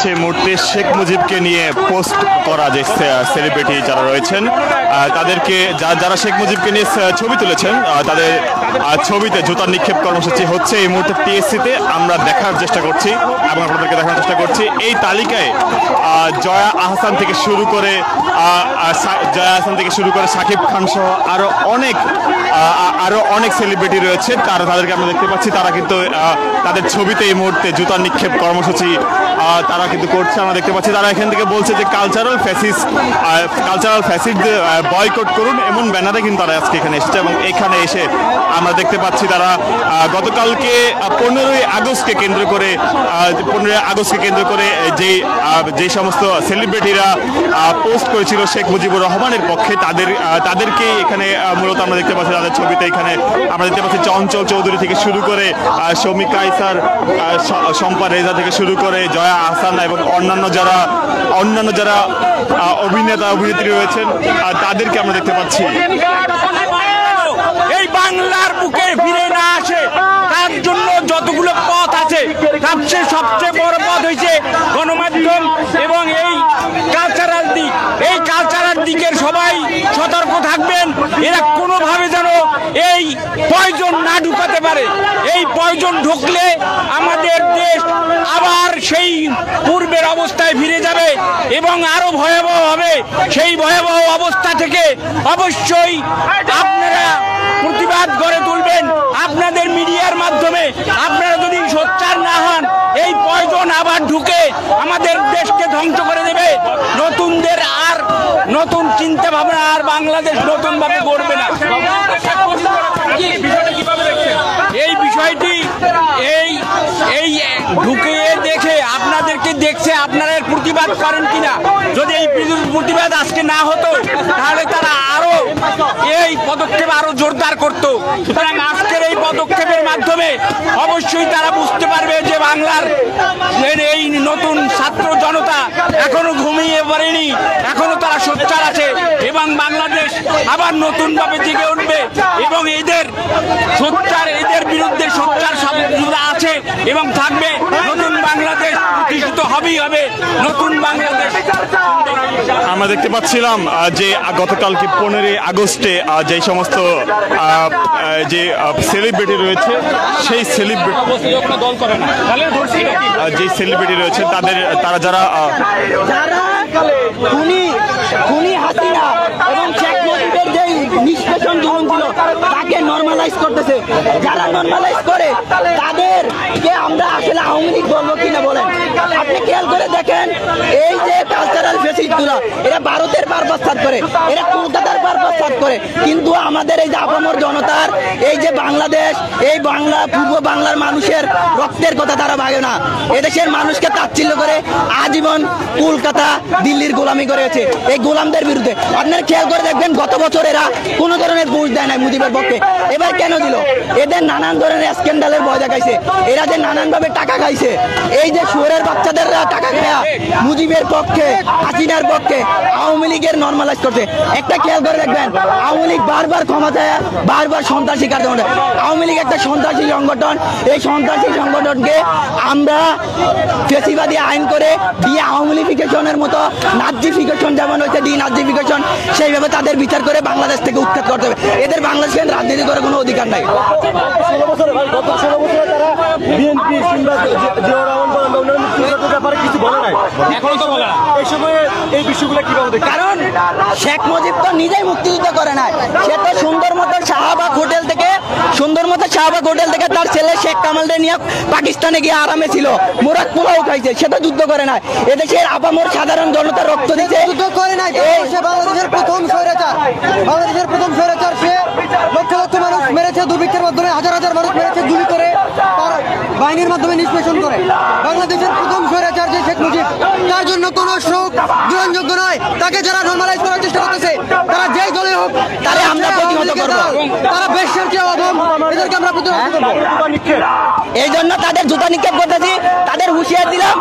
সেই মুহূর্তে শেখ মুজিবকে নিয়ে পোস্ট করা যে সেলিব্রিটি যারা রয়েছেন তাদেরকে যারা শেখ মুজিবকে নিয়ে ছবি তুলেছেন তাদের ছবিতে জুতা নিক্ষেপ কর্মসূচি হচ্ছে এই মুহূর্তে টিএসসিতে। আমরা দেখার চেষ্টা করছি এবং আপনাদেরকে দেখানোর চেষ্টা করছি এই তালিকায় জয়া আহসান থেকে শুরু করে সাকিব খান সহ আরো অনেক সেলিব্রিটি রয়েছে। তাদেরকে আমরা দেখতে পাচ্ছি তারা কিন্তু তাদের ছবিতে এই মুহূর্তে জুতা নিক্ষেপ কর্মসূচি তারা কিন্তু করছে। আমরা দেখতে পাচ্ছি তারা এখান থেকে বলছে যে কালচারাল ফ্যাসিস্ট বয়কট করুন, এমন ব্যানারে কিন্তু তারা আজকে এখানে এসেছে। এবং এখানে এসে আমরা দেখতে পাচ্ছি তারা গতকালকে 15ই আগস্টকে কেন্দ্র করে যে সমস্ত সেলিব্রিটিরা পোস্ট করেছিল শেখ মুজিবুর রহমানের পক্ষে তাদেরকে এখানে মূলত আমরা দেখতে পাচ্ছি তাদের ছবিতে। এখানে আমরা দেখতে পাচ্ছি চঞ্চল চৌধুরী থেকে শুরু করে শমিকা আইসার, শম্পা রেজা থেকে শুরু করে জয়া আহসান এবং অন্যান্য যারা অভিনেতা অভিনেত্রী রয়েছেন তাদেরকে আমরা দেখতে পাচ্ছি। এই বাংলার বুকে ফিরে না আসে তার জন্য যতগুলো পথ আছে তার সবচেয়ে বড় পথ হয়েছে গণমাধ্যম এবং এই কালচারাল দিকের সবাই সতর্ক থাকবেন। এরা কোনোভাবে যেন এই পয়জন না ঢুকাতে পারে। এই পয়জন ঢুকলে আমাদের দেশ আবার সেই পূর্বের অবস্থায় ফিরে যাবে এবং আরো ভয়াবহ হবে। সেই ভয়াবহ অবস্থা থেকে অবশ্যই আপনারা প্রতিবাদ গড়ে তুলবেন আপনাদের মিডিয়ার মাধ্যমে। আপনারা যদি সোচ্চার না হন এই পয়জন আবার ঢুকে আমাদের দেশকে ধ্বংস করে দেবে। নতুনদের আর নতুন চিন্তা ভাবনা আর বাংলাদেশ নতুন ভাবে গড়বে না। এই বিষয়টি এই ঢুকে দেখে আপনাদেরকে দেখছে, আপনারা প্রতিবাদ করেন কিনা। যদি এই প্রতিবাদ আজকে না হতো তাহলে তারা আরো এই পদক্ষেপ আরো জোরদার করত। সুতরাং আজকের এই পদক্ষেপের মাধ্যমে অবশ্যই তারা বুঝতে পারবে যে বাংলার এই নতুন ছাত্র জনতা এখনো ঘুমিয়ে পড়েনি, এখনো তারা সোচ্চার আছে এবং বাংলাদেশ আবার নতুন ভাবে জেগে উঠবে এবং এদের বিরুদ্ধে সোচ্চার শব্দরা আছে এবং থাকবে। নতুন বাংলাদেশ প্রতিষ্ঠিত হবেই হবে, নতুন বাংলাদেশ। আমরা দেখতে পাচ্ছিলাম যে গতকালকে 15ই আগস্টে যে সমস্ত যে সেলিব্রিটি রয়েছে সেই সেলিব্রিটি রয়েছে তারা যারা খুনি হাসিনা এবং শেখ মুজিবের যে নিষ্পেষণ জীবন ছিল তাকে নরমালাইজ করতেছে। যারা নরমালাইজ করে তাদেরকে আমরা আসলে আওয়ামী লীগ বলবো কিনা বলেন। আপনি খেয়াল করে দেখেন এই যে কালচারাল ফেসিলিটিগুলো এরা ভারতের বারবাদ করে, এরা কলকাতার বারবাদ করে, কিন্তু আমাদের এই যে আপামর জনতার এই যে বাংলাদেশ, এই বাংলা পূর্ব বাংলার মানুষের রক্তের কথা তারা ভাবে না। এদেশের মানুষকে তাচ্ছিল্য করে আজীবন কলকাতা দিল্লির গোলামি করেছে। এই গোলামদের বিরুদ্ধে আপনারা খেয়াল করে দেখবেন গত বছর এরা কোনো ধরনের বুঝ দেয় নাই মুজিবের পক্ষে। এবার কেন দিল? এদের নানান ধরনের স্ক্যান্ডালের ভয় দেখাইছে, এরা যে নানানভাবে টাকা খাইছে। এই যে শুয়োরের বাচ্চাদের টাকা খায়া মুজিবের পক্ষে, হাসিনার পক্ষে আওয়ামী লীগের নরমালাইজ করছে। একটা খেয়াল করে দেখবেন আওয়ামী লীগ বারবার ক্ষমা চায়, বারবার সন্ত্রাসী কার্যক্রম। আওয়ামী লীগ একটা সন্ত্রাসী সংগঠন। এই সন্ত্রাসী সংগঠনকে আমরা ফেসিবাদী আইন করে দিয়ে আওয়ামী লীগের মতো নাজিফিকেশন যেমন হচ্ছে ডিনাজিফিকেশন সেইভাবে তাদের বিচার করে বাংলাদেশ থেকে উৎখাত করতে হবে। এদের বাংলাদেশের রাজনীতি করার কোনো অধিকার নাই। কারণ শেখ মুজিব তো নিজেই মুক্তিযুদ্ধ করে নাই। সে তো সুন্দর মতো শাহবাগ হোটেল থেকে তার ছেলে শেখ কামালকে নিয়ে পাকিস্তানে গিয়ে আরামে ছিল, মোরাক পোলাও খাইছে। সে তো যুদ্ধ করে নাই। এদেশের আপামর সাধারণ জনতা রক্ত দিচ্ছে, যুদ্ধ করে নাই। বাংলাদেশের প্রথম স্বৈরাচার, সে লক্ষ লক্ষ মানুষ মেরেছে, দুর্ভিক্ষের মাধ্যমে হাজার হাজার মানুষ মেরেছে, গুলি করে তার বাহিনীর মাধ্যমে নিষ্পেষণ করে। বাংলাদেশের প্রথম স্বৈরাচার যে শেখ মুজিব, তার জন্য কোনো শোক গ্রহণযোগ্য নয়। তাকে যারা নরমালাইজ করার চেষ্টা করতেছে তারা যেই দলে হোক তারা আমরা প্রতিহত করব। তারা বেশের চেয়ে অধম, এদেরকে আমরা প্রতিহত করব। এই জন্য তাদের জুতা নিক্ষেপ করতেছি, তাদের হুঁশিয়ার দিলাম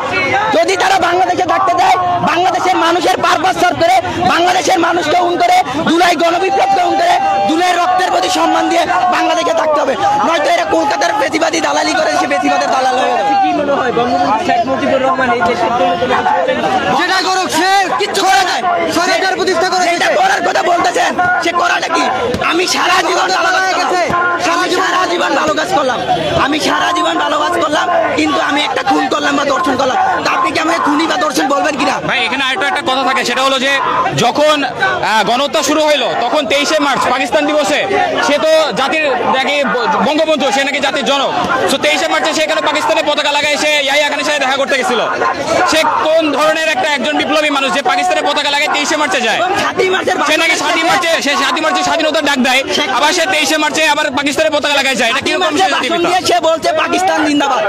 যদি তারা বাংলাদেশে থাকতে দেয়, বাংলাদেশের মানুষের পারপাস সার্ভ করে বাংলাদেশের মানুষকে উন করে, জুলাই গণবিপ্লবকে উন করে, জুলাই রক্তের প্রতি সম্মান দিয়ে বাংলাদেশে থাকতে হবে। নয়তো এরা কলকাতার বেশিবাদী দালালি করে, সে বেশিবাদের দালাল হয়ে যাবে। কি মনে হয় বঙ্গবন্ধু শেখ মুজিবুর রহমান এই দেশের জন্য যেটা করুক, সে কিচ্ছু করে নাই, সরকার প্রতিষ্ঠা করে যেটা করার কথা বলতেছেন, সে করাটা কি? আমি সারা জীবন ভালো কাজ গেছে, সারা জীবন ভালো কাজ করলাম, আমি সারা জীবন ভালো কাজ করলাম, কিন্তু আমি একটা খুন করলাম বা দর্শন করলাম, তা আপনি কি আমাকে খুনি বা দর্শন বলবেন কিনা? ভাই এখানে আরেকটা একটা কথা থাকে, সেটা হলো যে যখন গণহত্যা শুরু হইলো তখন 23শে মার্চ পাকিস্তান দিবসে সে তো জাতির নাকি বঙ্গবন্ধু, সে নাকি জাতির জনক। তো 23শে মার্চে সে এখানে পাকিস্তানের পতাকা লাগায় সে ইয়াহিয়া খানের সাথে দেখা করতে গেছিল। সে কোন ধরনের একজন বিপ্লবী মানুষ যে পাকিস্তানের পতাকা লাগায় 23শে মার্চে যায়? সে নাকি 7ই মার্চে স্বাধীনতার ডাক দেয়, আবার সে 23শে মার্চে আবার পাকিস্তানের পতাকা লাগায় যায়। এটা কি সে বলছে পাকিস্তান জিন্দাবাদ।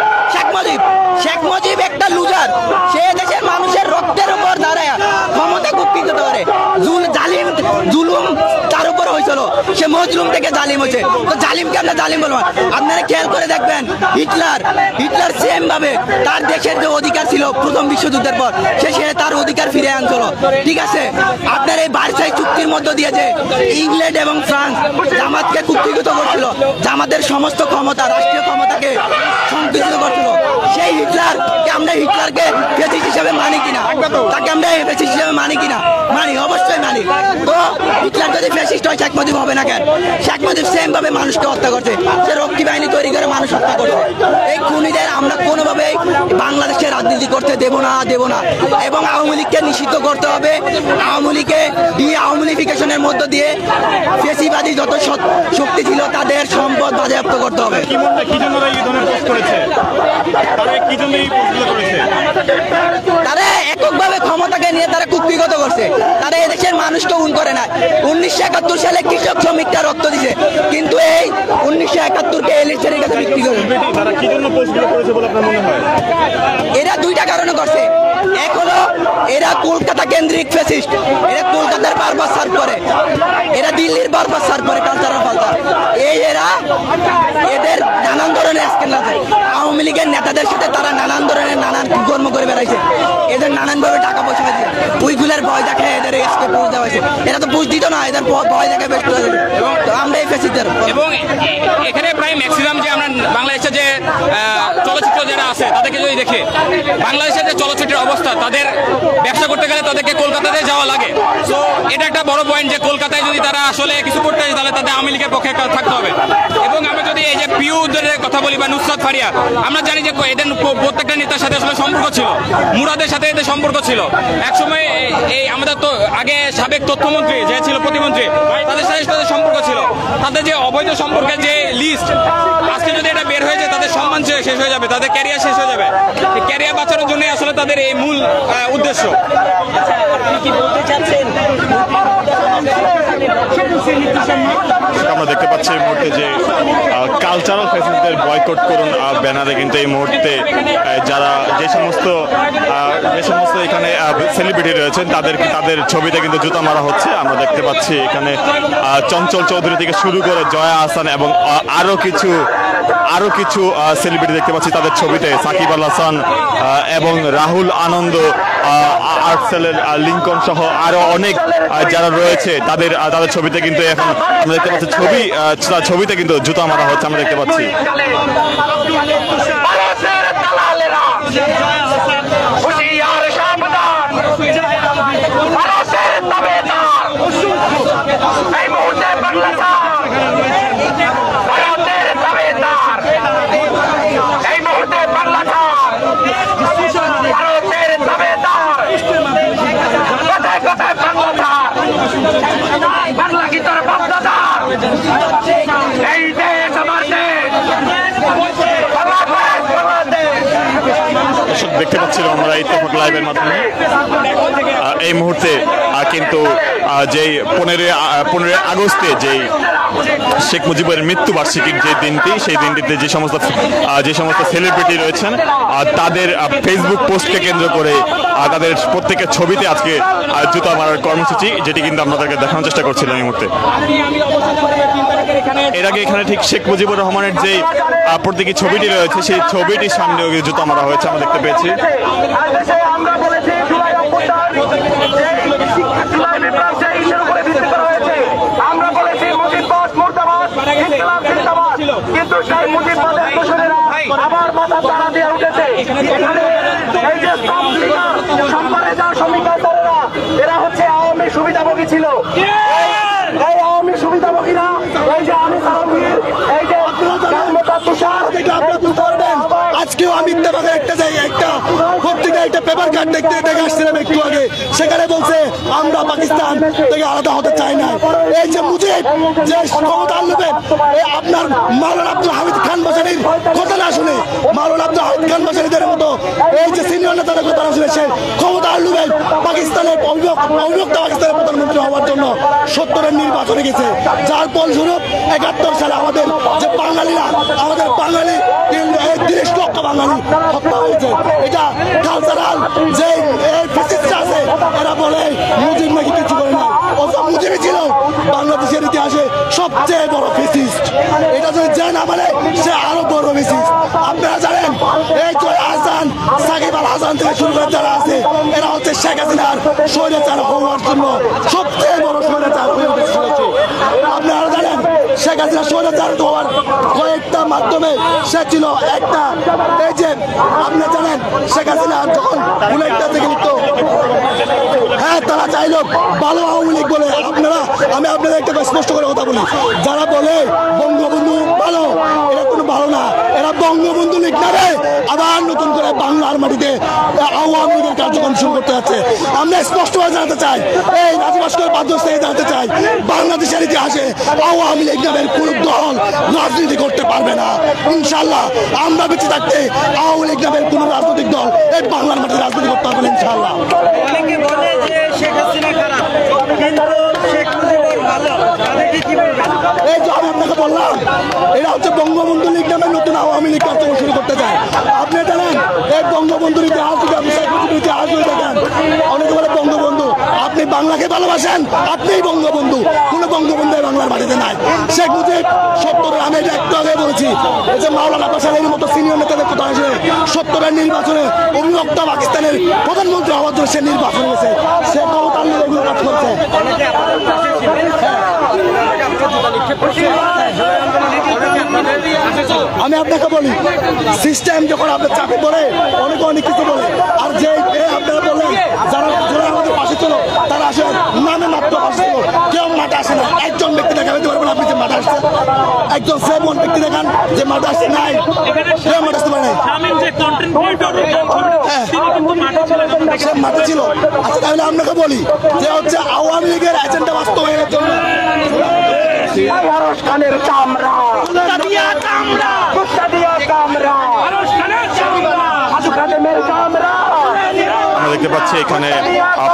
শেখ মুজিব একটা লুজার, সে দেশের মানুষের রক্তের উপর দাঁড়ায় ক্ষমতা কুক্ষিত করে, জুলুম তার উপর হয়েছিল, সে মজলুম থেকে জালিম হয়েছে। তো জালিমকে আমরা জালিম বলবো? আপনারা খেয়াল করে দেখবেন, হিটলার সেম ভাবে তার দেশের যে অধিকার ছিল প্রথম বিশ্বযুদ্ধের পর, সে তার অধিকার ফিরে আনছিল। ঠিক আছে, আপনার এই ভার্সাই চুক্তির মধ্য দিয়ে যে ইংল্যান্ড এবং ফ্রান্স জামাতকে কুক্ষিগত করছিল, জামাতের সমস্ত ক্ষমতা, রাষ্ট্রীয় ক্ষমতাকে সংকুচিত করছিল, সেই হিটলারকে আমরা হিটলারকে ফ্যাসিস্ট হিসেবে মানি কিনা? তাকে আমরা ফ্যাসিস্ট হিসেবে মানি কিনা? মানি, অবশ্যই মানি। তো হিটলার যদি ফ্যাসিস্ট হয়, শেখ মুজিব হবে না কেন? শেখ মুজিব সেম ভাবে মানুষকে হত্যা করছে, সে রক্ষী বাহিনী তৈরি করে মানুষ হত্যা করছে। এই খুনিদের আমরা কোনোভাবে বাংলাদেশে রাজনীতি করতে দেব না এবং আওয়ামী লীগকে নিষিদ্ধ করতে হবে। আওয়ামী লীগকে আওয়ামীলিফিকেশনের মধ্য দিয়ে ফেসিবাদী যত শক্তি ছিল তাদের সম্পদ বাজেয়াপ্ত করতে হবে। তারা এককভাবে ক্ষমতাকে নিয়ে তারা কুক্ষিগত করছে, তারা এদেশের মানুষকে উন করে না। 1971 সালে কৃষক শ্রমিকরা রক্ত দিছে, কিন্তু এই 1971-কে এলিটসের কাছে বিক্রি করে। এরা দুইটা কারণে করছে। এক হলো এরা কলকাতা কেন্দ্রিক ফ্যাসিস্ট, এরা কলকাতার বারবার সার্ভ করে, এরা দিল্লির বারবার সার্ভ করে কালচারাল ফালচার। এদের নানান ধরনের স্ক্যান্ডাল আছে। আওয়ামী লীগের নেতাদের সাথে তারা নানান ধরনের কর্ম করে বেড়াইছে, এদের নানানভাবে টাকা পয়সা হয়েছে, ওইগুলোর ভয় দেখে এদের এসকেপ করে দেওয়া হয়েছে। এরা তো বুঝ দিত না, এদের ভয় দেখে বেশ করে দেবে। তো আমরা এই ফ্যাসিস্টদের এবং এখানে প্রায় ম্যাক্সিমাম যে আমরা বাংলাদেশে যে চলচ্চিত্র যারা আছে তাদেরকে যদি দেখে, বাংলাদেশের যে চলচ্চিত্রের অবস্থা, তাদের ব্যবসা করতে গেলে তাদেরকে কলকাতাতে যাওয়া লাগে। সো এটা একটা বড় পয়েন্ট যে কলকাতায় যদি তারা আসলে কিছু করতে চায় তাহলে তাদের আওয়ামী লীগের পক্ষে থাকতে হবে। এবং আমরা যদি এই যে পিউদের কথা বলি বা নুসরাত ফারিয়া, আমরা জানি যে এদের প্রত্যেকটা নেতার সাথে আসলে সম্পর্ক ছিল, মুরাদের সাথে এদের সম্পর্ক ছিল। একসময় এই আমাদের তো আগে সাবেক তথ্যমন্ত্রী যে ছিল প্রতিমন্ত্রী, তাদের সাথে তাদের সম্পর্ক ছিল। তাদের যে অবৈধ সম্পর্কের যে লিস্ট, আজকে যদি এটা বের হয়ে যায় তাদের সম্মান শেষ হয়ে যাবে, তাদের ক্যারিয়ার শেষ হয়ে যাবে। এই ক্যারিয়ার বাঁচানোর জন্য আসলে তাদের এই মূল উদ্দেশ্য। আপনি কি বলতে চাচ্ছেন? আমরা দেখতে পাচ্ছি এই মুহূর্তে যে কালচারাল ফ্যাসিলিটির বয়কট করুন ব্যানারে কিন্তু এই মুহূর্তে যারা যে সমস্ত এখানে সেলিব্রিটি রয়েছেন তাদের ছবিতে কিন্তু জুতা মারা হচ্ছে। আমরা দেখতে পাচ্ছি এখানে চঞ্চল চৌধুরী থেকে শুরু করে জয়া আহসান এবং আরো কিছু সেলিব্রিটি দেখতে পাচ্ছি তাদের ছবিতে, সাকিব আল হাসান এবং রাহুল আনন্দ, আর্টসেলের লিঙ্কন সহ আরো অনেক যারা রয়েছে তাদের ছবিতে কিন্তু এখন আমরা দেখতে পাচ্ছি ছবিতে কিন্তু জুতা মারা হচ্ছে। আমরা দেখতে পাচ্ছি দেখতে পাচ্ছিলাম আমরা ইত্তেফাক লাইভের মাধ্যমে এই মুহূর্তে কিন্তু যেই 15 আগস্টে যেই শেখ মুজিবের মৃত্যুবার্ষিকীর যে দিনটি, সেই দিনটিতে যে সমস্ত সেলিব্রিটি রয়েছেন তাদের ফেসবুক পোস্টকে কেন্দ্র করে তাদের প্রত্যেকের ছবিতে আজকে জুতা মারার কর্মসূচি, যেটি কিন্তু আপনাদেরকে দেখানোর চেষ্টা করছিলাম এই মুহূর্তে। এর আগে এখানে ঠিক শেখ মুজিবুর রহমানের যে প্রতীকী ছবিটি রয়েছে সেই ছবিটির সামনেও জুতা মারা হয়েছে আমরা দেখতে পেয়েছি। এই যে সম্পারে যাওয়া শ্রমিকরা এরা হচ্ছে আওয়ামী সুবিধাভোগী ছিল। এই আওয়ামী সুবিধাভোগীরা এই যে আমি এই যে আজকেও আমি ইত্তেফাকের একটা জায়গায় একটা পত্রিকায় একটা পেপার কাট দেখে আসছিলাম একটু আগে, সেখানে বলছে আমরা পাকিস্তান থেকে আলাদা হতে চাই না। এই যে মুজিব যে ক্ষমতা আনবেন, আপনার মাওলানা আব্দুল হামিদ খান বাসানির কথা না শুনে, মাওলানা আব্দুল হামিদ খান বাসানিদের মতো এই যে সিনিয়র নেতাদের কথা না শুনে সে ক্ষমতা আনবেন পাকিস্তানের অবিভক্ত পাকিস্তানের প্রধানমন্ত্রী হওয়ার জন্য 70-এর নির্বাচনে গেছে, যার ফলস্বরূপ 71 সালে আমাদের যে বাঙালিরা, আমাদের বাঙালি 30 লক্ষ বাঙালি হত্যা হয়েছে। এটা কালচারাল যে ফ্যাসিস্টরা আছে এরা বলে মুজিব নাকি কিছু করে না, অথচ মুজিবই ছিল বাংলাদেশের ইতিহাসে সবচেয়ে বড় ফ্যাসিস্ট। এটা যদি যে না মানে সে আরো বড় ফ্যাসিস্ট। আপনারা জানেন এই যে হাসান, সাকিব আল হাসান থেকে শুরু করে যারা আছে এরা হচ্ছে শেখ হাসিনার স্বৈরাচার হওয়ার জন্য সবচেয়ে বড় স্বৈরাচার হয়ে উঠেছিল। আপনারা জানেন শেখ হাসিনা স্বৈরাচার হওয়ার কয়েকটা মাধ্যমে সে ছিল একটা, এই যে আপনি জানেন শেখ হাসিনা যখন বুলেটটা থেকে নিত, হ্যাঁ তারা চাইল ভালো আওয়ামী লীগ বলে। আমি আপনাদের একটা স্পষ্ট করে কথা বলি, যারা বলে বঙ্গবন্ধু ভালো, এরা কোনো ভালো না, এরা বঙ্গবন্ধু লীগ নামে আবার নতুন করে বাংলার মাটিতে আওয়ামী লীগের কার্যক্রম শুরু করতে যাচ্ছে। আমরা স্পষ্টভাবে জানাতে চাই, এই রাজু ভাস্কর বাধ্য থেকে জানাতে চাই, বাংলাদেশের ইতিহাসে আওয়ামী লীগ নামের কোন দল রাজনীতি করতে পারবে না ইনশাল্লাহ। আমরা বেঁচে থাকতে আওয়ামী লীগ নামের কোন রাজনৈতিক দল এই বাংলার মাটিতে রাজনীতি করতে পারবে না ইনশাল্লাহ। অনেকে বলে যে শেখ হাসিনা খারাপ, কিন্তু শেখ মুজিবুর ভালো, তাদেরকে কি বলবেন? এই যে আমি আপনাকে বললাম, এরা হচ্ছে বঙ্গবন্ধু লীগ নামে নতুন আওয়ামী লীগ কার্যক্রম শুরু করতে চায়। আপনি জানেন এই বঙ্গবন্ধুর ইতিহাস যদি আপনি শেখ মুজিবুর ইতিহাস হয়ে দেখেন, অনেকে বলে বঙ্গবন্ধু, আপনি বাংলাকে ভালোবাসেন, আপনিই বঙ্গবন্ধু, কোনো বঙ্গবন্ধু বাংলার মাটিতে নাই। শেখ মুজিব 70-এর, আমি এটা একটু আগে বলেছি, এই যে মাওলানা বাসানির মতো সিনিয়র নেতাদের কথা আসে 70-এর নির্বাচনে অবিভক্ত পাকিস্তানের প্রধানমন্ত্রী হওয়ার জন্য সে নির্বাচন হয়েছে, সে ক্ষমতার নিয়ে এগুলো কাজ করছে। আমি আপনাকে বলি, সিস্টেম যখন আপনার চাকরি বলে অনেকে অনেক কিছু বলে, আর যে আপনারা বললেন যারা আমাদের পাশে ছিল তারা আসলে নামে মাত্র পাশে ছিল, কেউ মাঠে আসে না। একজন ব্যক্তি দেখাতে পারবেন আপনি যে মাঠে আসছে, একজন সেমন ব্যক্তি দেখান যে মাঠে আসছে নাই, কেউ মাঠে আসতে পারে নাই, সে মাঠে ছিল। আচ্ছা তাহলে আপনাকে বলি যে হচ্ছে আওয়ামী লীগের এজেন্ডা বাস্তবায়নের জন্য খানের চামড়া, চামড়া, চামড়া। আমরা দেখতে পাচ্ছি এখানে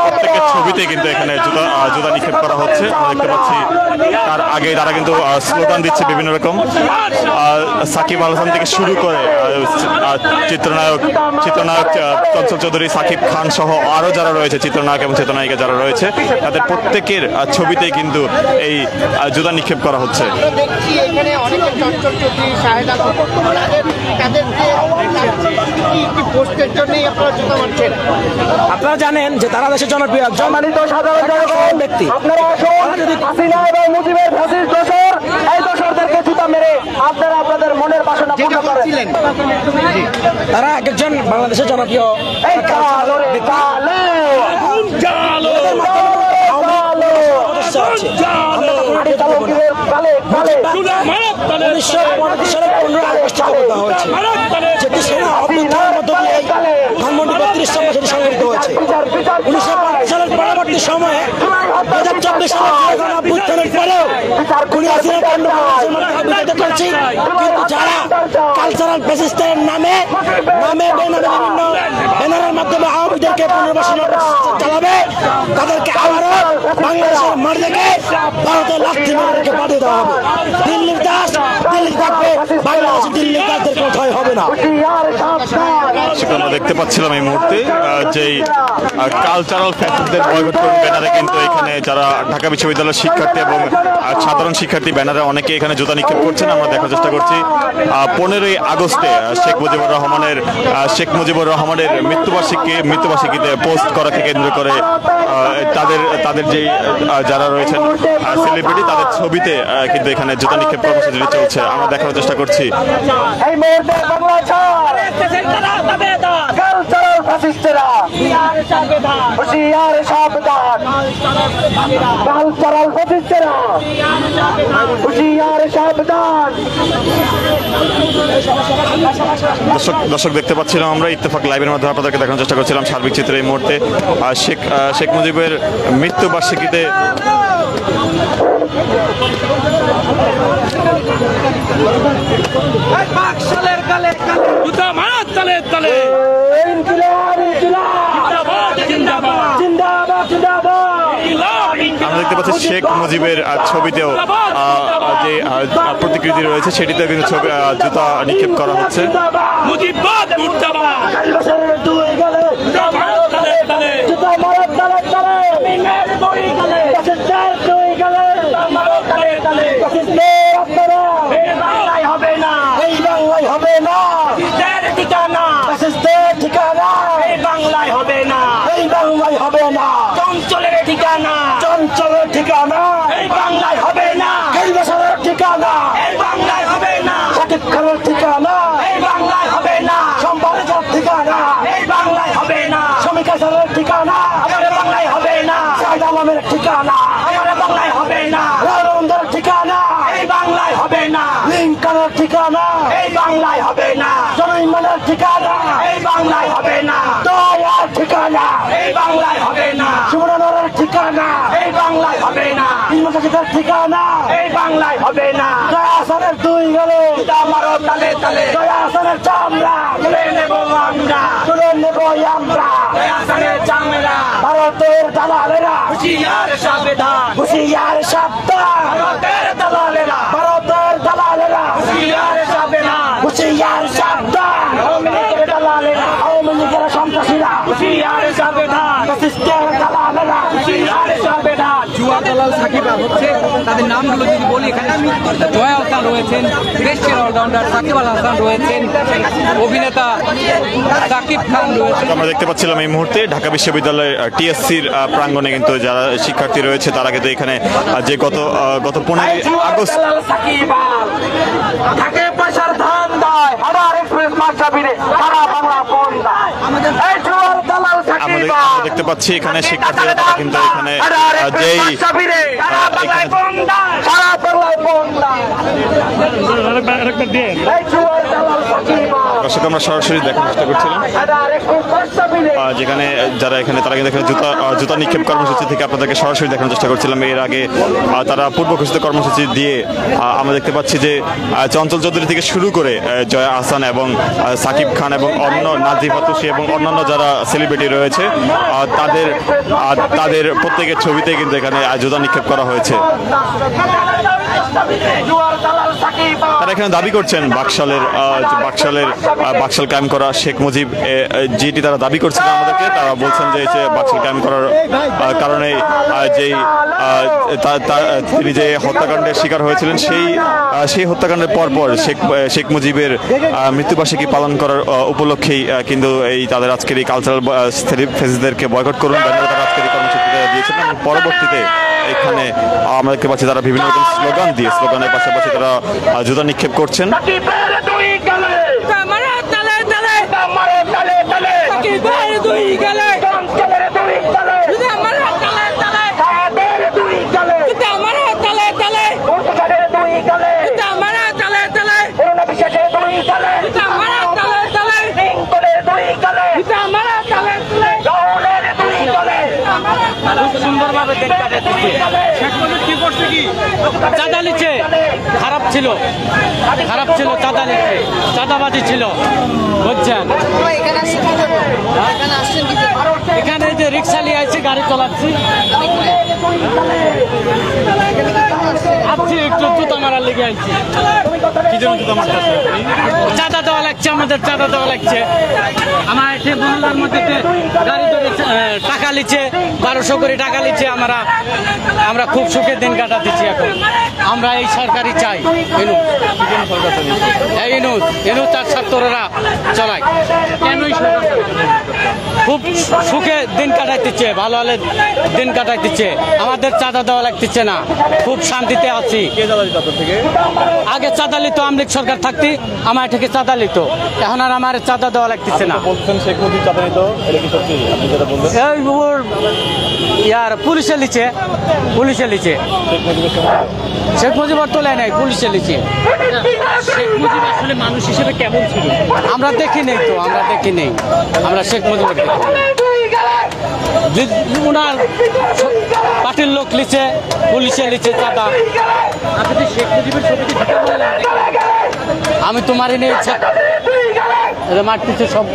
প্রত্যেকের ছবিতে কিন্তু এখানে জুতা নিক্ষেপ করা হচ্ছে। আমরা দেখতে পাচ্ছি তার আগে তারা কিন্তু স্লোগান দিচ্ছে বিভিন্ন রকম, সাকিব আল হাসান থেকে শুরু করে চিত্রনায়ক চঞ্চল চৌধুরী, সাকিব খান সহ আরো যারা রয়েছে, চিত্রনায়ক এবং চিত্রনায়িকা যারা রয়েছে, তাদের প্রত্যেকের ছবিতেই কিন্তু এই জুতা নিক্ষেপ করা হচ্ছে। দেখছি এখানে অনেকে চঞ্চল চৌধুরী, শাহেদ আলম, তাদের পোস্টের জন্যই আপনারা জুতা মারছেন। আপনারা জানেন যে তারা দেশের জনপ্রিয় সম্মানিত সাধারণ জনগণ, ব্যক্তি, আপনারা আসুন হাসিনা এবং মুজিবের ফ্যাসিস্ট দোসর, এই দোসরদেরকে জুতা মেরে আপনারা আপনাদের মনের বাসনা পূর্ণ করেন। তারা এক একজন বাংলাদেশের জনপ্রিয় এই কালো রে কালো, কালো, কালো, উনিশশো 19 সালের 15 আগস্ট বলা হয়েছে, যেটি সেনা অভ্যুত্থানের মধ্য দিয়ে ধানমন্ডি 32 নম্বর সেটি সংগঠিত হয়েছে। 1950 সালের পরবর্তী সময়ে 2024 সালের অভ্যুত্থানের পরেও খুনি হাসিনা কাণ্ড বিরোধিতা করছি, কিন্তু যারা কালচারাল ফ্যাসিস্টের নামে বিভিন্ন ব্যানারের মাধ্যমে আওয়ামীদেরকে পুনর্বাসন চালাবে, তাদেরকে আবারও বাংলাদেশের মাঠ থেকে ভারতের লাঠি মেরে পাঠিয়ে দেওয়া হবে। দিল্লির দাস দিল্লি থাকবে, বাংলাদেশের দিল্লির দাসদের কোনো ভয় হবে না। সেটা আমরা দেখতে পাচ্ছিলাম এই মুহূর্তে যেই কালচারাল ফ্যাসিস্টদের বয়কট করুন ব্যানারে কিন্তু এখানে যারা ঢাকা বিশ্ববিদ্যালয়ের শিক্ষার্থী এবং সাধারণ শিক্ষার্থী ব্যানারে অনেকে এখানে জুতা নিক্ষেপ করছেন। আমরা দেখার চেষ্টা করছি 15ই আগস্টে শেখ মুজিবুর রহমানের মৃত্যুবার্ষিকীতে পোস্ট করাকে কেন্দ্র করে তাদের যে যারা রয়েছেন সেলিব্রিটি তাদের ছবিতে কিন্তু এখানে জুতা নিক্ষেপ কর্মসূচি চলছে। আমরা দেখার চেষ্টা করছি। এই মুহূর্তে বাংলা ছাড় কালচারাল ফ্যাসিস্টেরা হুঁশিয়ার সাবধান কালচারাল ফ্যাসিস্টেরা হুঁশিয়ার সাবধান। দর্শক দেখতে পাচ্ছিলাম আমরা ইত্তেফাক লাইভের মাধ্যমে আপনাদেরকে দেখানোর চেষ্টা করছিলাম সার্বিক চিত্র এই মুহূর্তে শেখ মুজিবের মৃত্যুবার্ষিকীতে আমরা দেখতে পাচ্ছি শেখ মুজিবের ছবিতেও যে প্রতিকৃতি রয়েছে সেটিতেও কিন্তু জুতা নিক্ষেপ করা হচ্ছে। চঞ্চলের ঠিকানা চঞ্চলের ঠিকানা এই বাংলায় হবে না। এই বছরের ঠিকানা এই বাংলায় হবে না। শাকিব খানের ঠিকানা এই বাংলায় হবে না। সম্পাদকের ঠিকানা এই বাংলায় হবে না। শ্রমিক হাসানের ঠিকানা আমাদের বাংলায় হবে না। সাইদ আলমের ঠিকানা আমাদের বাংলায় হবে না। রাজেন্দ্রের ঠিকানা এই বাংলায় হবে না। লিঙ্কনের ঠিকানা এই বাংলায় হবে না। জমিনের ঠিকানা এই বাংলায় হবে না। দয়ার ঠিকানা এই বাংলায় হবে না। সুমনের ঠিকানা এই বাংলায় হবে না। ইমামের ঠিকানা এই বাংলায় হবে না। দয়াসনের দুই গেলে আমারও তালে তালে দয়াসনের চামড়া তুলে নেব আমরা তুলে নেব আমরা। দয়াসনের চামড়া ভারতের দালালেরা হুঁশিয়ার সাবধান হুঁশিয়ার সাবধান। ভারতের দালালেরা ভারতের দালালেরা হুঁশিয়ার সাবধান হুঁশিয়ার সাবধান। আওয়ামী লীগের দালালেরা আওয়ামী লীগের সন্ত্রাসীরা হুঁশিয়ার সাবধান। ফ্যাসিস্টের দালালেরা হুঁশিয়ার সাবধান। জুয়া দালাল সাকিব হচ্ছে তাদের নামগুলো যদি বলি, এখানে জয়া হাসান রয়েছেন, দেশের অলরাউন্ডার সাকিব আল হাসান রয়েছেন, অভিনেতা সাকিব খান রয়েছেন। আমরা দেখতে পাচ্ছিলাম এই মুহূর্তে ঢাকা বিশ্ববিদ্যালয়ের টিএসসির প্রাঙ্গণে কিন্তু যারা শিক্ষার্থী রয়েছে তারা কিন্তু এখানে যে গত 15ই আগস্ট থাকে পয়সার ধান দেয় আবার এক্সপ্রেস মার্চাবিরে সারা বাংলা ফোন দেয়। এই জুয়ার দালাল সাকিব আমরা দেখতে পাচ্ছি এখানে শিক্ষার্থীরা তারা কিন্তু এখানে যেই সারা বাংলায় ফোন দেয় সারা বাংলায় ফোন দেয়। এই জুয়ার দালাল সাকিব দর্শক আমরা সরাসরি দেখার চেষ্টা করছিলাম যেখানে যারা এখানে তারা কিন্তু এখানে জুতা নিক্ষেপ কর্মসূচি থেকে আপনাদেরকে সরাসরি দেখানোর চেষ্টা করছিলাম। এর আগে তারা পূর্ব ঘোষিত কর্মসূচি দিয়ে আমরা দেখতে পাচ্ছি যে চঞ্চল চৌধুরী থেকে শুরু করে জয়া আহসান এবং সাকিব খান এবং অন্য নাজিফা তুষি এবং অন্যান্য যারা সেলিব্রিটি রয়েছে তাদের প্রত্যেকের ছবিতে কিন্তু এখানে জুতা নিক্ষেপ করা হয়েছে। তারা এখানে দাবি করছেন বাকশাল কায়েম করা শেখ মুজিব যেটি তারা দাবি করছেন আমাদেরকে। তারা বলছেন যে বাকশাল কায়েম করার কারণে যেই তিনি যে হত্যাকাণ্ডের শিকার হয়েছিলেন সেই হত্যাকাণ্ডের পরপর শেখ মুজিবের মৃত্যুবার্ষিকী পালন করার উপলক্ষেই কিন্তু তাদের আজকের এই কালচারাল ফেসিদেরকে বয়কট করুন তারা আজকের এই কর্মসূচি দিয়েছেন। এবং পরবর্তীতে এখানে আমরা দেখতে পাচ্ছি তারা বিভিন্ন রকম স্লোগানের পাশাপাশি তারা জুতা নিক্ষেপ করছেন। সুন্দরভাবে চাঁদা নিচ্ছে, খারাপ ছিল চাঁদাবাজি ছিল বুঝছেন। এখানে যে রিক্সা নিয়ে আসছি, গাড়ি চালাচ্ছি, একটু জুতা মারার লেগে আসছি। কি জন্য জুতা মারতেছে? চাঁদা দেওয়া লাগছে, আমাদের চাঁদা দেওয়া লাগছে। আমার এসে মহল্লার মধ্যে গাড়ি ধরে টাকা লিচ্ছে, 1200 করে টাকা লিচ্ছে। আমরা খুব সুখের দিন কাটাতেছি। এখন আমরা এই সরকারই চাই। এনু তার ছাত্ররা চলায় কেনই খুব সুখে দিন দিন কাটাইতেছে, ভালো হলে দিন কাটাইতেছে, আমাদের চাঁদা দেওয়া লাগতেছে না, খুব শান্তিতে আছি। আগে চাঁদা লিত আমলিক সরকার থাকতে আমার থেকে চাঁদা লিত, এখন আর আমার চাঁদা দেওয়া লাগতেছে না। এই ওর ইয়ার পুলিশে লিছে, পুলিশে লিছে, শেখ মুজিবর তোলে নাই, পুলিশে লিছে। শেখ মুজিব আসলে মানুষ হিসেবে কেমন ছিল? আমরা দেখি নেই তো, আমরা দেখি নেই, আমরা শেখ মুজিবর দেখি। ওনার পার্টির লোক লিছে, পুলিশে লিছে চাঁদা। আপনি শেখ মুজিবের ছবিটি ঢুকে বললেন, আমি তো মারিনি, মারতেছে সব।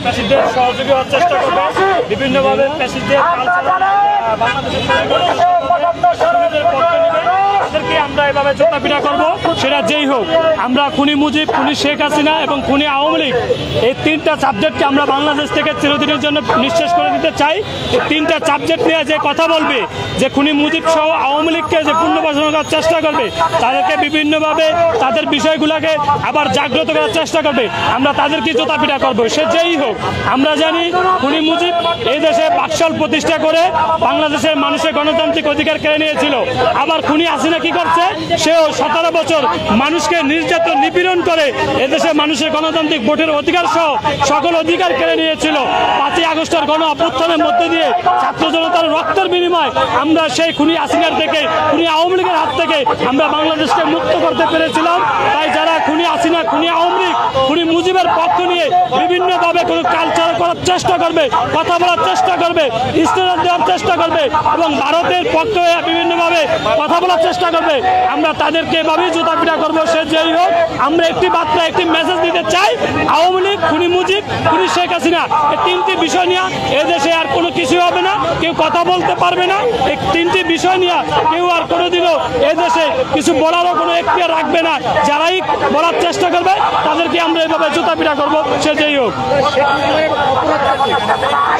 প্যাসিডের সহযোগী হওয়ার চেষ্টা করবে বিভিন্নভাবে, প্যাসিডের তাদেরকে আমরা এভাবে জোটাপিটা করবো, সেটা যেই হোক। আমরা খুনি মুজিব, খুনি শেখ হাসিনা এবং খুনি আওয়ামী লীগ, এই তিনটা সাবজেক্টকে আমরা বাংলাদেশ থেকে চিরদিনের জন্য নিঃশেষ করে দিতে চাই। এই তিনটা সাবজেক্ট নিয়ে যে কথা বলবে, যে খুনি মুজিব সহ আওয়ামী লীগকে যে পুনর্বাসন করার চেষ্টা করবে, তাদেরকে বিভিন্নভাবে তাদের বিষয়গুলোকে আবার জাগ্রত করার চেষ্টা করবে, আমরা তাদেরকে জোটাপিটা করবো, সে যেই হোক। আমরা জানি খুনি মুজিব এই দেশে বাকশাল প্রতিষ্ঠা করে বাংলাদেশের মানুষের গণতান্ত্রিক অধিকার কেড়ে নিয়েছিল। আবার খুনি হাসিনা কি করছে, সেও 17 বছর মানুষকে নির্যাতন নিপীড়ন করে এদেশে মানুষের গণতান্ত্রিক ভোটের অধিকার সহ সকল অধিকার কেড়ে নিয়েছিল। 5ই আগস্টের গণ অভ্যুত্থানের মধ্যে দিয়ে ছাত্র জনতার রক্তের বিনিময় আমরা সেই খুনি হাসিনার থেকে, খুনি আওয়ামী লীগের হাত থেকে আমরা বাংলাদেশকে মুক্ত করতে পেরেছিলাম। তাই যারা খুনি হাসিনা, খুনি আওয়ামী লীগ, খুনি মুজিবের পক্ষ নিয়ে বিভিন্নভাবে কোনো কালচার করার চেষ্টা করবে, কথা বলার চেষ্টা করবে, স্টেটাস দেওয়ার চেষ্টা করবে এবং ভারতের পক্ষে বিভিন্নভাবে কথা বলার চেষ্টা করবে, আমরা তাদেরকে এভাবেই জুতাপিটা করবো, সে যেই হোক। আমরা একটি বার্তা, একটি মেসেজ দিতে চাই, আওয়ামী লীগ, খুনি মুজিব, খুনি শেখ হাসিনা, এই তিনটি বিষয় নিয়ে এদেশে আর কোনো কিছু হবে না, কেউ কথা বলতে পারবে না। এই তিনটি বিষয় নিয়ে কেউ আর কোনোদিনও এদেশে কিছু বলারও কোনো এখতিয়ার রাখবে না। যারাই বলার চেষ্টা করবে তাদেরকে আমরা এভাবে জুতাপিটা করবো, সে যেই হোক।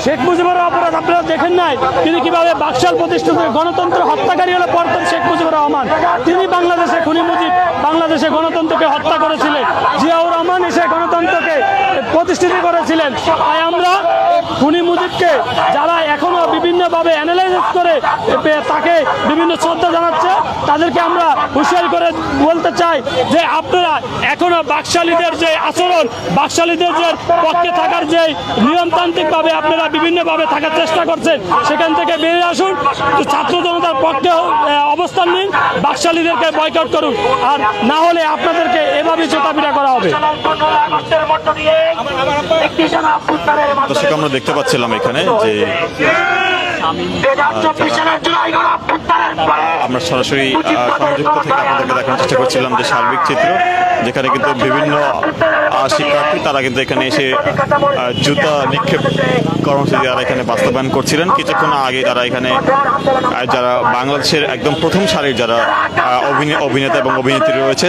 শেখ মুজিবের অপরাধ আপনারা দেখেন নাই, তিনি কিভাবে বাকশাল প্রতিষ্ঠিত গণতন্ত্র হত্যাকারী হলে পড়তেন শেখ মুজিবুর রহমান। তিনি বাংলাদেশে খুনি মুজিব, বাংলাদেশে গণতন্ত্রকে হত্যা করেছিলেন, জিয়াউর রহমান এসে গণতন্ত্রকে প্রতিষ্ঠিত করেছিলেন। তাই আমরা খুনি মুজিবকে যারা এখনো বিভিন্নভাবে অ্যানালাইসিস করে তাকে বিভিন্ন শ্রদ্ধা জানাচ্ছে, তাদেরকে আমরা হুঁশিয়ারি করে বলতে চাই যে আপনারা এখনো বাকশালীদের যে আচরণ, বাকশালীদের যে পক্ষে থাকার যে নিয়মতান্ত্রিকভাবে আপনারা বিভিন্নভাবে থাকার চেষ্টা করছেন, সেখান থেকে বেরিয়ে আসুন, ছাত্র জনতার পক্ষে অবস্থান নিন, বাকশালীদেরকে বয়কট করুন, আর না হলে আপনাদেরকে এভাবে জোটাপিটা করা হবে। দর্শক, আমরা দেখতে পাচ্ছিলাম এখানে যে আমরা সরাসরি সংযুক্ত থেকে আপনাদেরকে দেখানোর চেষ্টা করছিলাম যে সার্বিক চিত্র, যেখানে কিন্তু বিভিন্ন শিক্ষার্থী তারা কিন্তু এখানে এসে জুতা নিক্ষেপ কর্মসূচি তারা এখানে বাস্তবায়ন করছিলেন। কিছুক্ষণ আগে তারা এখানে যারা বাংলাদেশের একদম প্রথম সারির যারা অভিনেতা এবং অভিনেত্রী রয়েছে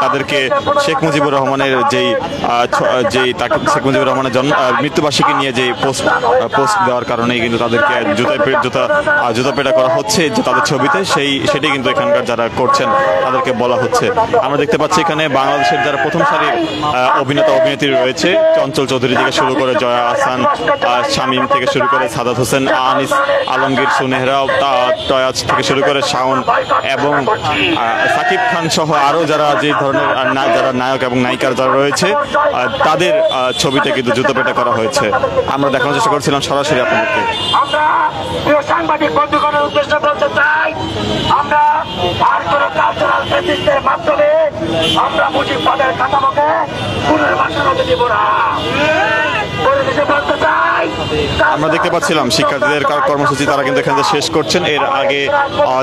তাদেরকে শেখ মুজিবুর রহমানের যেই তাকে শেখ মুজিবুর রহমানের মৃত্যুবার্ষিকী নিয়ে যে পোস্ট দেওয়ার কারণেই কিন্তু তাদেরকে জুতা পেটা করা হচ্ছে যে তাদের ছবিতে, সেটাই কিন্তু এখানকার যারা করছেন তাদেরকে বলা হচ্ছে। আমরা দেখতে পাচ্ছি এখানে বাংলাদেশের যারা প্রথম সারির অভিনেতা অভিনেত্রী রয়েছে, চঞ্চল চৌধুরী থেকে শুরু করে জয়া আহসান, শামীম থেকে শুরু করে সাদাত হোসেন, আনিস আলমগীর, সুনেহরা, টয়াজ থেকে শুরু করে শাওন এবং সাকিব খান সহ আরও যারা যে ধরনের যারা নায়ক এবং নায়িকার যারা রয়েছে তাদের ছবিতে কিন্তু জুতো পেটা করা হয়েছে। আমরা দেখানোর চেষ্টা করছিলাম সরাসরি আপনাদেরকে। আমরা প্রিয় সাংবাদিক বন্ধুগণের উদ্দেশ্যে বলতে চাই, আমরা আর কোন কালচারাল প্রেসিডেন্টের মাধ্যমে আমরা মুজিববাদের কাঠামোকে পুনর্বাসন হতে দেব না। আমরা দেখতে পাচ্ছিলাম শিক্ষার্থীদের কর্মসূচি তারা কিন্তু এখানে শেষ করছেন। এর আগে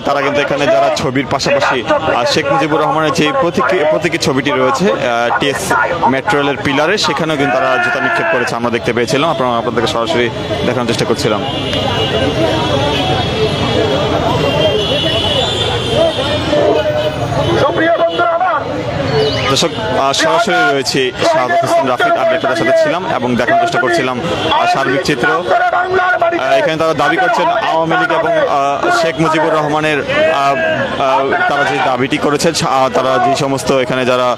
তারা কিন্তু এখানে যারা ছবির পাশাপাশি শেখ মুজিবুর রহমানের যে প্রতীকী ছবিটি রয়েছে টিএস মেট্রো রেলের পিলারে, সেখানেও কিন্তু তারা জুতা নিক্ষেপ করেছে, আমরা দেখতে পেয়েছিলাম। আপনাদেরকে সরাসরি দেখানোর চেষ্টা করছিলাম। সুপ্রিয় বন্ধুরা আমার, দর্শক সরাসরি রয়েছে শাহাদাত হোসেন রাফিদ, আমি আপনাদের সাথে ছিলাম এবং দেখার চেষ্টা করছিলাম সার্বিক চিত্র। এখানে তারা দাবি করছেন আওয়ামী লীগ এবং শেখ মুজিবুর রহমানের তারা যে দাবিটি করেছেন, তারা যে সমস্ত এখানে যারা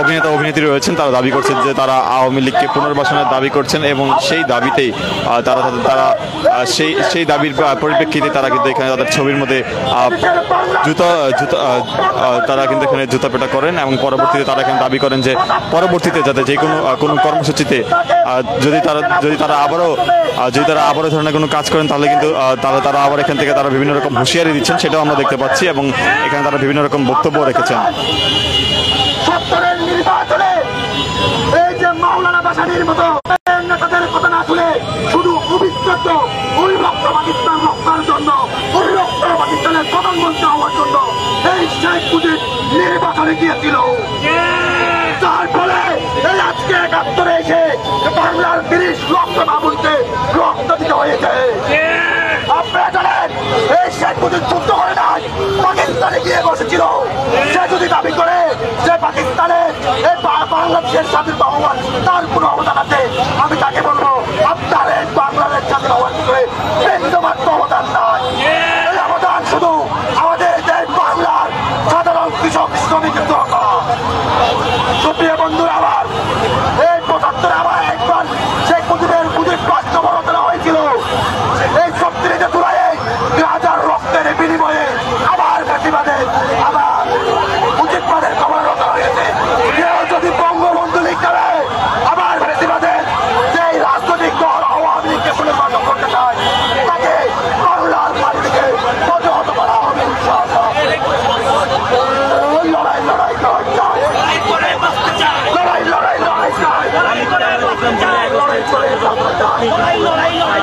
অভিনেতা অভিনেত্রী রয়েছেন তারা দাবি করছেন যে তারা আওয়ামী লীগকে পুনর্বাসনের দাবি করছেন এবং সেই দাবিতেই তারা সেই দাবির পরিপ্রেক্ষিতে তারা কিন্তু এখানে তাদের ছবির মধ্যে তারা কিন্তু এখানে জুতা পেটা করেন এবং পরবর্তীতে তারা এখানে দাবি করেন যে পরবর্তীতে যাতে যে কোনো কর্মসূচিতে যদি তারা আবারও ধরনের কোনো কাজ করেন তাহলে কিন্তু তারা আবার এখান থেকে তারা বিভিন্ন রকম হুঁশিয়ারি দিচ্ছেন, সেটাও আমরা দেখতে পাচ্ছি এবং এখানে তারা বিভিন্ন রকম বক্তব্য রেখেছেন। এই যে মাওলানা ভাসানীর মতো নেতাদের কথা না শুনে শুধু অবিচ্ছেদ্য ওই রক্ত পাকিস্তান রক্ষার জন্য, ওই রক্ত পাকিস্তানের প্রধানমন্ত্রী হওয়ার জন্য এই শেখ মুজিব নির্বাচনে গিয়েছিল, যার ফলে এই আজকে ৭১ এসে বাংলার ৩০ লক্ষ বাবুলকে রক্ত দিতে হয়েছে। আপনারা জানেন এই শেখ মুজিব যুদ্ধ করে নাই, পাকিস্তানে গিয়ে বসেছিল। সে যদি দাবি করে যে পাকিস্তানে এই বাংলাদেশের স্বাধীন হওয়ার তার কোনো অবদান আছে, আমি তাকে বলবো আপনার এই বাংলাদেশ স্বাধীন হওয়ার বিষয়ে বিন্দুমাত্র অবদান নাই। এই অবদান শুধু আমাদের দেশ বাংলার সাধারণ কৃষক শ্রমিকের দরকার। সুপ্রিয় বন্ধুরা, আবার এই ৭৫ আবার একবার শেখ মুজিবের রাষ্ট্র গঠন হয়েছিল। এই ৩৬ জুলাই ২০০০ রক্তের বিনিময়ে আবার ফাঁসিবাদে আবার মুজিববাদের খবর রচনা হয়েছে। কেউ যদি বঙ্গবন্ধু লীগ করে আবার ফাঁসিবাদের যে রাজনৈতিক দল আওয়ামী লীগকে পুনর্বাসন করতে চায় তাকে বাংলার মাটি থেকে প্রতিহত করা হবে। লড়াই লড়াই লড়াই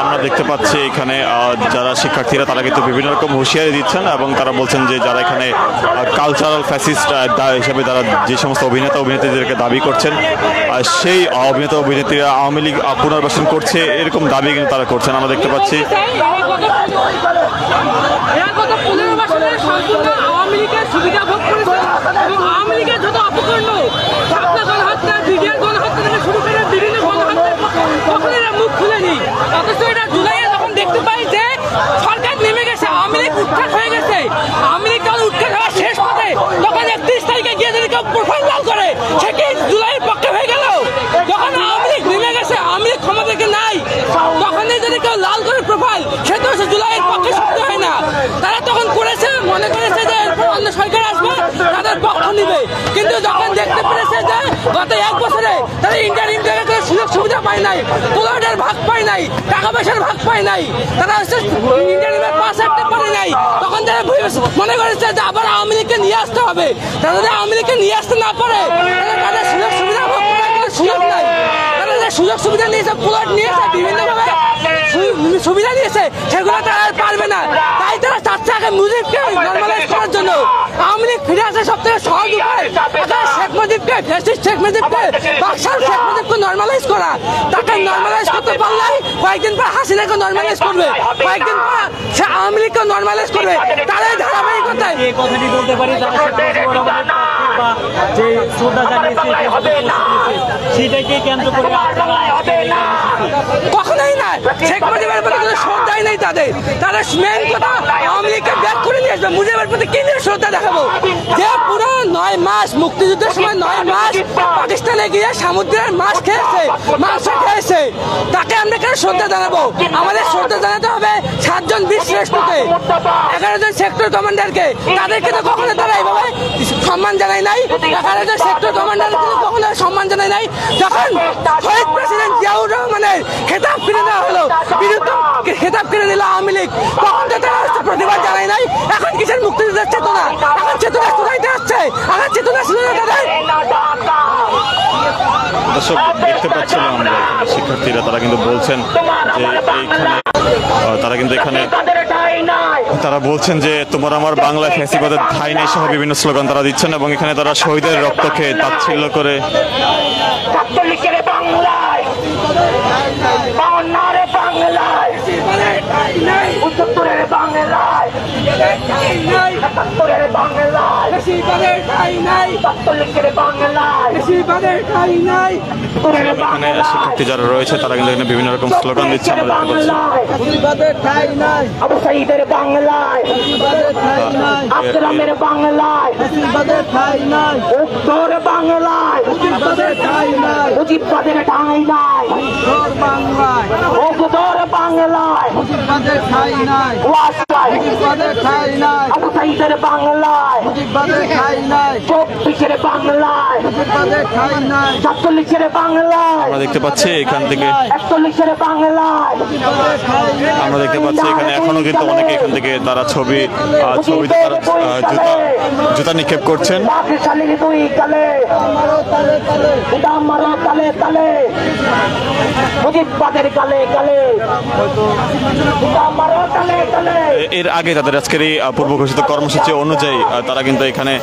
আমরা দেখতে পাচ্ছি এখানে যারা শিক্ষার্থীরা তারা কিন্তু বিভিন্ন রকম হুঁশিয়ারি দিচ্ছেন এবং তারা বলছেন যে যারা এখানে কালচারাল ফ্যাসিস্ট হিসেবে যারা যে সমস্ত অভিনেতা অভিনেত্রীদেরকে দাবি করছেন, সেই অভিনেতা অভিনেত্রীরা আওয়ামী লীগ পুনর্বাসন করছে এরকম দাবি কিন্তু তারা করছেন। আমরা দেখতে পাচ্ছি আওয়ামী লীগের সুবিধা ভোগ করেছে এবং আওয়ামী লীগের যত অপকর্ম, ছাত্র গণহত্যা, বিডিআর গণহত্যা থেকে শুরু করে বিভিন্ন গণহত্যার কখনো এরা মুখ খুলেনি। অথচ এটা জুলাইয়ে যখন দেখতে পাই যে সরকার নেমে গেছে, আওয়ামী লীগ উৎখাত হয়ে গেছে, আওয়ামী লীগ যখন উৎখাত হওয়ার শেষ পথে তখন ৩১ তারিখে গিয়ে যদি কেউ প্রোফাইল লাল করে সে কি জুলাইয়ের পক্ষে হয়ে গেল? যখন আওয়ামী লীগ নেমে গেছে, আওয়ামী লীগ ক্ষমতা থেকে নাই, তখনই যদি কেউ লাল করে প্রোফাইল, সে তো জুলাইয়ের পক্ষে শক্ত হয় না। তারা তখন করেছে, মনে করেছে যে এরপর অন্য সরকার আসবে তাদের পক্ষ নিবে, কিন্তু যখন দেখতে পেরেছে যে গত ১ বছরে তারা ইন্টারিম থেকে কোনো সুযোগ সুবিধা পায় নাই, পোলারের ভাগ পায় নাই, টাকা পয়সার ভাগ পায় নাই, তারা হচ্ছে ইন্টারিমের পাশ হাঁটতে পারে নাই, তখন তারা মনে করেছে যে আবার আওয়ামী লীগকে নিয়ে আসতে হবে। তারা যদি আওয়ামী লীগকে নিয়ে আসতে না পারে তাদের সুযোগ সুবিধা ভোগ করার কোনো সুযোগ নাই। তারা যে সুযোগ সুবিধা নিয়েছে, পোলার নিয়েছে, বিভিন্নভাবে সুবিধা দিয়েছে, সেগুলো তারা আর পারবে না। তাই তারা চাচ্ছে আগে মুজিবকে নর্মালাইজ করার জন্য। আওয়ামী লীগ ফিরে আসে সব থেকে সহজ উপায় শেখ মুজিবকে, ফ্যাসিস্ট শেখ মুজিবকে, বাকশাল শেখ মুজিবকে নর্মালাইজ করা। তাকে নর্মালাইজ করতে পারলে কয়েকদিন পর হাসিনাকে নর্মালাইজ করবে, কয়েকদিন পর সে আওয়ামী লীগকে নর্মালাইজ করবে। তারাই ধারাবাহিকতায় এই কথাটি বলতে পারি যে শ্রদ্ধা জানিয়েছে সেটাকে কেন্দ্র করে কখনোই না, শেখ মুজিবের প্রতি কোনো শ্রদ্ধাই নেই তাদের। তারা মেন কথা আওয়ামী লীগকে ব্যাক করে নিয়ে আসবে। মুজিবের প্রতি কি নিয়ে শ্রদ্ধা দেখাবো? যে পুরো ৯ মাস মুক্তিযুদ্ধের সময় ৯ মাস পাকিস্তানে গিয়ে সমুদ্রের মাছ খেয়েছে, মাংস খেয়েছে, তাকে আমরা কেন শ্রদ্ধা জানাবো? আমাদের শ্রদ্ধা জানাতে হবে ৭ জন বীর শ্রেষ্ঠকে, ১১ জন সেক্টর কমান্ডারকে। তাদেরকে তো কখনো তারা এইভাবে সম্মান জানায় নাই। ১১ জন সেক্টর কমান্ডারকে কখনো সম্মান জানায় নাই। যখন শহীদ প্রেসিডেন্ট জিয়াউর রহমানের খেতাব ফিরে দেওয়া হলো, বিরুদ্ধ খেতাব ফিরে নিল আওয়ামী লীগ, তখন তো তারা প্রতিবাদ জানায় নাই। এখন কিসের মুক্তিযুদ্ধের চেতনা? এখন চেতনা কোথায় আসছে? এখন চেতনা ছিল না তাদের। দর্শক দেখতে পাচ্ছিলাম আমরা শিক্ষার্থীরা তারা কিন্তু বলছেন যে এইখানে তারা কিন্তু এখানে তারা বলছেন যে তোমার আমার বাংলায় ফ্যাসিবাদের ঠাঁই নেই সহ বিভিন্ন স্লোগান তারা দিচ্ছেন এবং এখানে তারা শহীদের রক্তকে তাচ্ছিল্য করে বাংলায় বেশিরভাগের ঠাঁই নাই, ছাত্রলীগের বাংলায় বেশিরভাগের ঠাঁই নাই। এখানে শিক্ষার্থী যারা রয়েছে তারা কিন্তু এখানে বিভিন্ন রকম স্লোগান দিচ্ছে আমরা দেখতে পাচ্ছি। মুজিবাদের ঠাঁই নাই, আবু সাইদের বাংলায়, মুজিবাদের ঠাঁই নাই, আব্দুল বাংলায়, মুজিবাদের ঠাঁই নাই, উত্তর বাংলায়, মুজিবাদের ঠাঁই নাই, মুজিববাদের ঠাঁই নাই, উত্তর বাংলায়, উত্তর বাংলায়, মুজিবাদের ঠাঁই নাই, ওয়াসায়, মুজিবাদের ঠাঁই নাই, আবু সাইদের বাংলায়, মুজিবাদের ঠাঁই নাই, 24-এর বাংলায়, মুজিবাদের ঠাঁই নাই, 47-এর বাংলায়, আমরা দেখতে পাচ্ছি এখান থেকে 41-এর বাংলায়, মুজিবাদের ঠাঁই নাই, আমরা দেখতে পাচ্ছি এখানে এখনো কিন্তু অনেকে এখান থেকে তারা ছবিতে তারা জুতা নিক্ষেপ করছেন। বাকশালীর দুই কালে, মারো তালে তালে, মুজিববাদের গালে গালে, মারো তালে তালে। এর আগে তাদের আজকের এই পূর্ব ঘোষিত কর্মসূচি অনুযায়ী তারা কিন্তু এখানে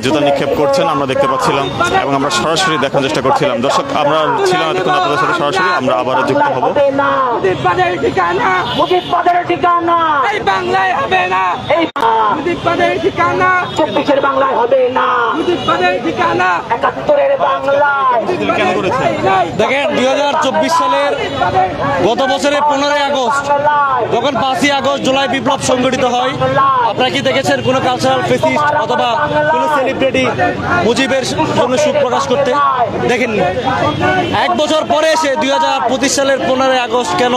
জুতা নিক্ষেপ করছেন আমরা দেখতে পাচ্ছিলাম এবং আমরা সরাসরি দেখার চেষ্টা করছিলাম। দর্শক, আমরা ছিলাম এতক্ষণ আপনাদের সাথে সরাসরি, আমরা আবারও যুক্ত হব। মুজিববাদের ঠিকানা, মুজিববাদের ঠিকানা এই বাংলায় হবে না, এই মুজিববাদের ঠিকানা, 24-এর বাংলায় হবে না, মুজিববাদের ঠিকানা, 71-এর বাংলায়। কেন করেছে? দেখেন 2024 সালের গত বছরের 15ই আগস্ট যখন 5ই আগস্ট জুলাই বিপ্লব সংগঠিত হয়, আপনারা কি দেখেছেন কোনো কালচারাল ফেস্টিভ অথবা কোনো সেলিব্রিটি মুজিবের জন্য সুখ প্রকাশ করতে? দেখেননি। এক বছর পরে এসে 2025 সালের 15ই আগস্ট কেন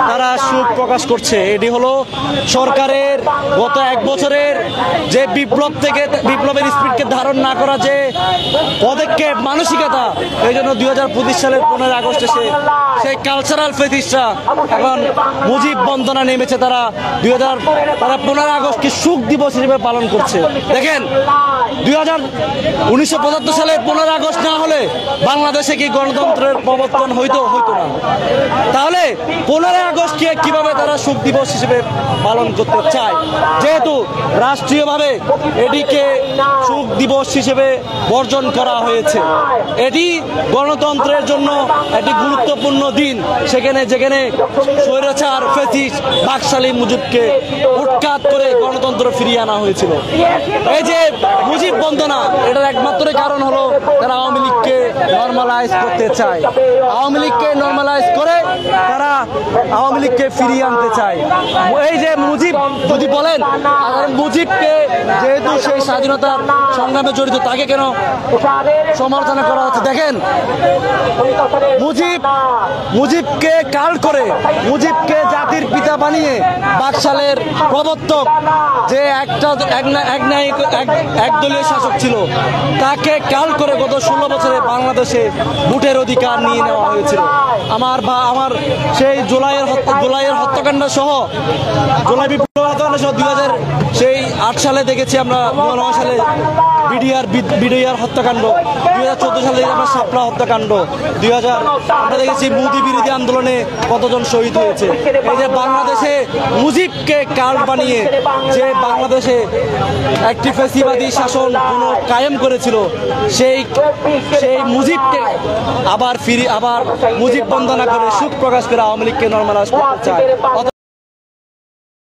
তারা সুখ প্রকাশ করছে? এটি হলো সরকারের গত এক বছরের যে বিপ্লব থেকে বিপ্লবের স্পিডকে ধারণ না করা যে পদক্ষেপ মানসিকতা, এই জন্য 2025 সালের 15 আগস্ট এসে সেই কালচারাল ফেস্টিভটা এখন মুজিব বন্দনা নেমেছে। তারা 15 আগস্টকে সুখ দিবস হিসেবে পালন করছে। দেখেন 1975 সালে 15 আগস্ট না হলে বাংলাদেশে কি গণতন্ত্রের প্রবর্তন হইতো না? তাহলে 15 আগস্টকে কিভাবে তারা সুখ দিবস হিসেবে পালন করতে চায়? যেহেতু রাষ্ট্রীয়ভাবে এটিকে সুখ দিবস হিসেবে বর্জন করা হয়েছে। এটি গণতন্ত্রের জন্য একটি গুরুত্বপূর্ণ দিন, যেখানে স্বৈরাচার ফ্যাসিস্ট বাকশালী মুজিবকে উৎখাত করে গণতন্ত্র ফিরিয়ে আনা হয়েছিল। এই যে মুজিব বন্দনা, এটার একমাত্র কারণ হলো তারা আওয়ামী লীগকে নর্মালাইজ করতে চায়। আওয়ামী লীগকে নর্মালাইজ করে তারা আওয়ামী লীগকে ফিরিয়ে আনতে চায়। এই যে মুজিব যদি বলেন, মুজিবকে যেহেতু সেই স্বাধীনতার সংগ্রামে জড়িত, তাকে কেন সমালোচনা করা হচ্ছে? দেখেন মুজিবকে কাল করে, মুজিবকে জাতির পিতা বানিয়ে বাকশালের প্রবর্তক যে একদলীয় শাসক ছিল, তাকে কাল করে গত 16 বছরে বাংলাদেশে ভোটের অধিকার নিয়ে নেওয়া হয়েছিল। আমার সেই জুলাইয়ের হত্যাকাণ্ড সহ, জুলাই বিপ্লব হত্যাকাণ্ড সহ 2008 সালে দেখেছি আমরা, 2009 সালে বিডিআর হত্যাকাণ্ড, 2014 সালে আমরা শাপলা হত্যাকাণ্ড, আমরা দেখেছি মোদি বিরোধী আন্দোলনে কতজন শহীদ হয়েছে। এই যে বাংলাদেশে মুজিবকে কার্ড বানিয়ে যে বাংলাদেশে একটি ফ্যাসিবাদী শাসন কায়েম করেছিল, সেই মুজিবকে আবার মুজিব বন্দনা করে সুখ প্রকাশ করে আওয়ামী লীগকে নর্মালাইজ করতে চায়।